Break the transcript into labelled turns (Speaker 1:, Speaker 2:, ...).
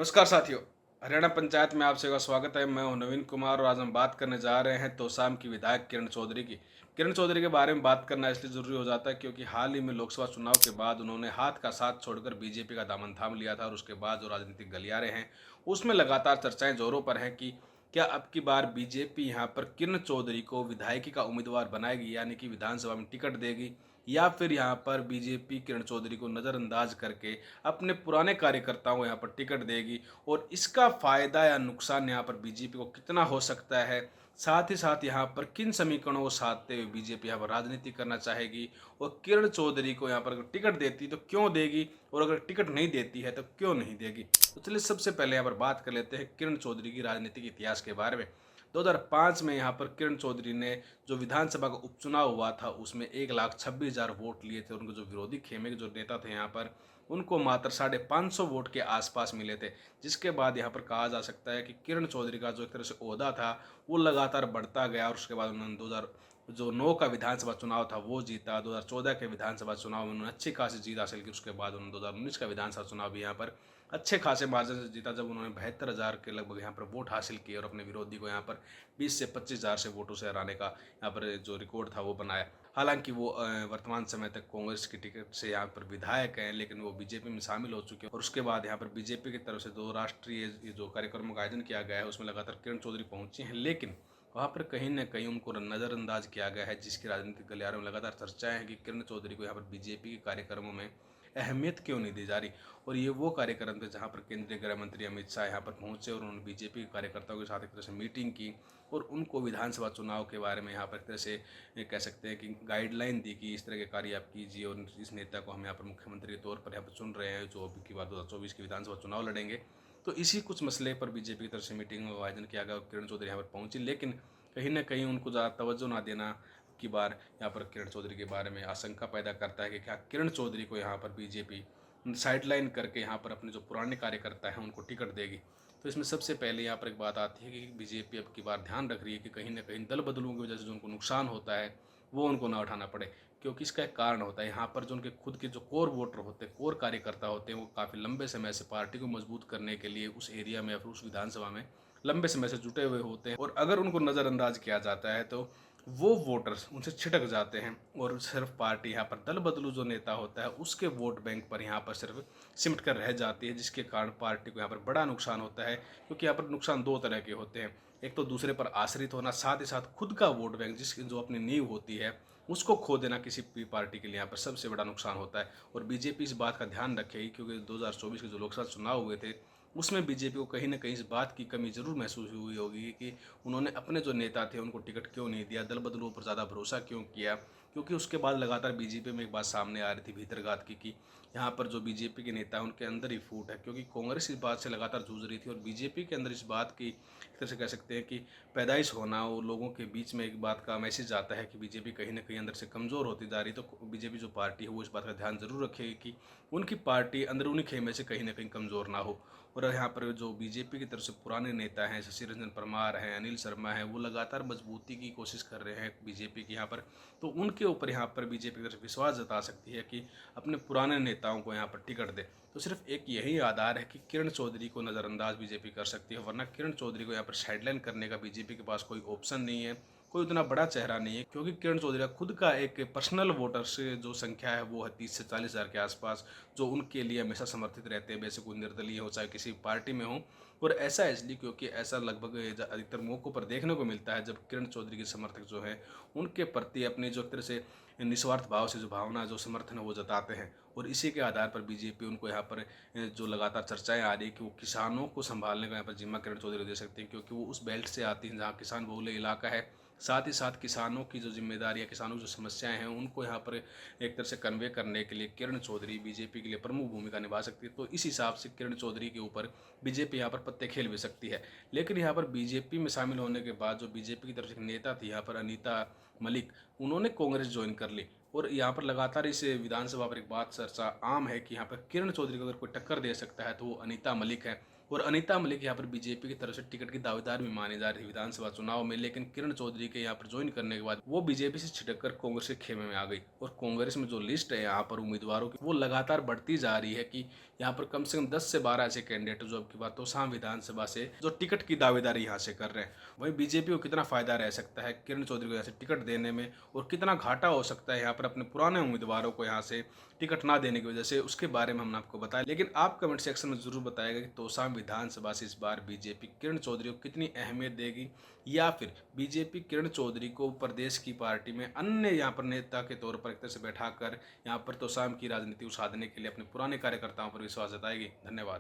Speaker 1: नमस्कार साथियों। हरियाणा पंचायत में आप सभी का स्वागत है। मैं हूं नवीन कुमार और आज हम बात करने जा रहे हैं तोसाम की विधायक किरण चौधरी की। किरण चौधरी के बारे में बात करना इसलिए जरूरी हो जाता है क्योंकि हाल ही में लोकसभा चुनाव के बाद उन्होंने हाथ का साथ छोड़कर बीजेपी का दामन थाम लिया था और उसके बाद जो राजनीतिक गलियारे हैं उसमें लगातार चर्चाएं जोरों पर हैं कि क्या अब की बार बीजेपी यहां पर किरण चौधरी को विधायकी का उम्मीदवार बनाएगी, यानी कि विधानसभा में टिकट देगी, या फिर यहां पर बीजेपी किरण चौधरी को नज़रअंदाज करके अपने पुराने कार्यकर्ताओं को यहाँ पर टिकट देगी। और इसका फायदा या नुकसान यहाँ पर बीजेपी को कितना हो सकता है, साथ ही साथ यहाँ पर किन समीकरणों को साधते हुए बीजेपी यहाँ पर राजनीति करना चाहेगी, और किरण चौधरी को यहाँ पर अगर टिकट देती तो क्यों देगी, और अगर टिकट नहीं देती है तो क्यों नहीं देगी। तो चलिए सबसे पहले यहाँ पर बात कर लेते हैं किरण चौधरी की राजनीतिक इतिहास के बारे में। 2005 में यहाँ पर किरण चौधरी ने जो विधानसभा का उपचुनाव हुआ था उसमें 1,26,000 वोट लिए थे। उनके जो विरोधी खेमे के जो नेता थे यहाँ पर उनको मात्र 550 वोट के आसपास मिले थे, जिसके बाद यहाँ पर कहा जा सकता है कि किरण चौधरी का जो एक तरह से ओहदा था वो लगातार बढ़ता गया। और उसके बाद उन्होंने 2009 का विधानसभा चुनाव था वो जीता। 2014 के विधानसभा चुनाव में उन्होंने अच्छी खासी जीत हासिल की। उसके बाद उन्होंने 2019 का विधानसभा चुनाव भी यहाँ पर अच्छे खासे मार्जिन से जीता, जब उन्होंने 72,000 के लगभग यहाँ पर वोट हासिल किए और अपने विरोधी को यहाँ पर 20 से 25,000 से वोटों से हराने का यहाँ पर जो रिकॉर्ड था वो बनाया। हालांकि वो वर्तमान समय तक कांग्रेस की टिकट से यहाँ पर विधायक हैं, लेकिन वो बीजेपी में शामिल हो चुके हैं। और उसके बाद यहाँ पर बीजेपी की तरफ से 2 राष्ट्रीय जो कार्यक्रमों का आयोजन किया गया है उसमें लगातार किरण चौधरी पहुंची हैं, लेकिन वहाँ पर कहीं ना कहीं उनको नज़रअंदाज किया गया है, जिसकी राजनीतिक गलियारों में लगातार चर्चाएं हैं कि किरण चौधरी को यहाँ पर बीजेपी के कार्यक्रमों में अहमियत क्यों नहीं दी जा रही। और ये वो कार्यक्रम थे जहाँ पर केंद्रीय गृह मंत्री अमित शाह यहाँ पर पहुँचे और उन्होंने बीजेपी के कार्यकर्ताओं के साथ एक तरह से मीटिंग की और उनको विधानसभा चुनाव के बारे में यहाँ पर एक तरह से कह सकते हैं कि गाइडलाइन दी कि इस तरह के कार्य आप कीजिए और इस नेता को हम यहाँ पर मुख्यमंत्री के तौर पर यहाँ पर चुन रहे हैं जो अभी की बात 2024 की विधानसभा चुनाव लड़ेंगे। तो इसी कुछ मसले पर बीजेपी की तरफ से मीटिंग का आयोजन किया गया और किरण चौधरी यहाँ पर पहुंची, लेकिन कहीं ना कहीं उनको ज़्यादा तवज्जो ना देना की बार यहाँ पर किरण चौधरी के बारे में आशंका पैदा करता है कि क्या किरण चौधरी को यहाँ पर बीजेपी साइडलाइन करके यहाँ पर अपने जो पुराने कार्यकर्ता हैं उनको टिकट देगी। तो इसमें सबसे पहले यहाँ पर एक बात आती है कि बीजेपी अब की बार ध्यान रख रही है कि कहीं ना कहीं दल बदलूं की वजह से जो उनको नुकसान होता है वो उनको ना उठाना पड़े, क्योंकि इसका एक कारण होता है यहाँ पर जो उनके खुद के जो कोर वोटर होते हैं, कोर कार्यकर्ता होते हैं, वो काफ़ी लंबे समय से पार्टी को मजबूत करने के लिए उस एरिया में या फिर उस विधानसभा में लंबे समय से जुटे हुए होते हैं। और अगर उनको नज़रअंदाज किया जाता है तो वो वोटर्स उनसे छिटक जाते हैं और सिर्फ पार्टी यहाँ पर दल बदलू जो नेता होता है उसके वोट बैंक पर यहाँ पर सिर्फ सिमट कर रह जाती है, जिसके कारण पार्टी को यहाँ पर बड़ा नुकसान होता है। क्योंकि यहाँ पर नुकसान 2 तरह के होते हैं, एक तो दूसरे पर आश्रित होना, साथ ही साथ खुद का वोट बैंक जिसकी जो अपनी नींव होती है उसको खो देना किसी भी पार्टी के लिए यहाँ पर सबसे बड़ा नुकसान होता है। और बीजेपी इस बात का ध्यान रखेगी क्योंकि 2024 के जो लोकसभा चुनाव हुए थे उसमें बीजेपी को कहीं ना कहीं इस बात की कमी जरूर महसूस हुई होगी कि उन्होंने अपने जो नेता थे उनको टिकट क्यों नहीं दिया, दल बदलू पर ज़्यादा भरोसा क्यों किया। क्योंकि उसके बाद लगातार बीजेपी में एक बात सामने आ रही थी भीतरघात की कि यहाँ पर जो बीजेपी के नेता हैं उनके अंदर ही फूट है, क्योंकि कांग्रेस इस बात से लगातार जूझ रही थी और बीजेपी के अंदर इस बात की एक तरह से कह सकते हैं कि पैदाइश होना और लोगों के बीच में एक बात का मैसेज आता है कि बीजेपी कहीं ना कहीं अंदर से कमज़ोर होती जा रही। तो बीजेपी जो पार्टी है वो इस बात का ध्यान जरूर रखेगी कि उनकी पार्टी अंदरूनी खेमे से कहीं ना कहीं कमज़ोर ना हो। और यहाँ पर जो बीजेपी की तरफ से पुराने नेता हैं, शशि रंजन परमार हैं, अनिल शर्मा हैं, वो लगातार मजबूती की कोशिश कर रहे हैं बीजेपी की यहाँ पर। तो उनके ऊपर यहाँ पर बीजेपी की तरफ विश्वास जता सकती है कि अपने पुराने नेताओं को यहाँ पर टिकट दे। तो सिर्फ एक यही आधार है कि किरण चौधरी को नज़रअंदाज बीजेपी कर सकती है, वरना किरण चौधरी को यहाँ पर साइडलाइन करने का बीजेपी के पास कोई ऑप्शन नहीं है, कोई उतना बड़ा चेहरा नहीं है। क्योंकि किरण चौधरी का खुद का एक पर्सनल वोटर से जो संख्या है वो है 30 से 40,000 के आसपास, जो उनके लिए हमेशा समर्थित रहते हैं, वैसे कोई निर्दलीय हो चाहे किसी पार्टी में हो। और ऐसा इसलिए क्योंकि ऐसा लगभग अधिकतर मौक़ों पर देखने को मिलता है जब किरण चौधरी के समर्थक जो है उनके प्रति अपने जो एक तरह से निस्वार्थ भाव से जो भावना जो समर्थन है वो जताते हैं। और इसी के आधार पर बीजेपी उनको यहाँ पर जो लगातार चर्चाएं आ रही है कि वो किसानों को संभालने का यहाँ पर जिम्मा किरण चौधरी दे सकते हैं, क्योंकि वो उस बेल्ट से आती हैं जहाँ किसान बहुल इलाका है। साथ ही साथ किसानों की जो जिम्मेदारी है, किसानों की जो समस्याएं हैं उनको यहाँ पर एक तरह से कन्वे करने के लिए किरण चौधरी बीजेपी के लिए प्रमुख भूमिका निभा सकती है। तो इस हिसाब से किरण चौधरी के ऊपर बीजेपी यहाँ पर पत्ते खेल भी सकती है। लेकिन यहाँ पर बीजेपी में शामिल होने के बाद जो बीजेपी की तरफ से नेता थी यहाँ पर अनीता मलिक, उन्होंने कांग्रेस ज्वाइन कर ली। और यहाँ पर लगातार इस विधानसभा पर एक बात चर्चा आम है कि यहाँ पर किरण चौधरी को अगर कोई टक्कर दे सकता है तो वो अनीता मलिक है। और अनीता मलिक यहाँ पर बीजेपी की तरफ से टिकट की दावेदार भी मानी जा रही थी विधानसभा चुनाव में, लेकिन किरण चौधरी के यहाँ पर ज्वाइन करने के बाद वो बीजेपी से छिटक कर कांग्रेस के खेमे में आ गई। और कांग्रेस में जो लिस्ट है यहाँ पर उम्मीदवारों की वो लगातार बढ़ती जा रही है कि यहाँ पर कम से कम 10 से 12 ऐसे कैंडिडेट जो अब की बात तोसाम विधानसभा से जो टिकट की दावेदारी यहाँ से कर रहे हैं। वहीं बीजेपी को कितना फायदा रह सकता है किरण चौधरी को यहाँ से टिकट देने में, और कितना घाटा हो सकता है यहाँ पर अपने पुराने उम्मीदवारों को यहाँ से टिकट ना देने की वजह से, उसके बारे में हमने आपको बताया। लेकिन आप कमेंट सेक्शन में जरूर बताएगा कि तोसाम विधानसभा से इस बार बीजेपी किरण चौधरी को कितनी अहमियत देगी, या फिर बीजेपी किरण चौधरी को प्रदेश की पार्टी में अन्य यहाँ पर नेता के तौर पर एक तरह से बैठाकर यहाँ पर तोसाम की राजनीति उछालने के लिए अपने पुराने कार्यकर्ताओं पर विश्वास जताएगी। धन्यवाद।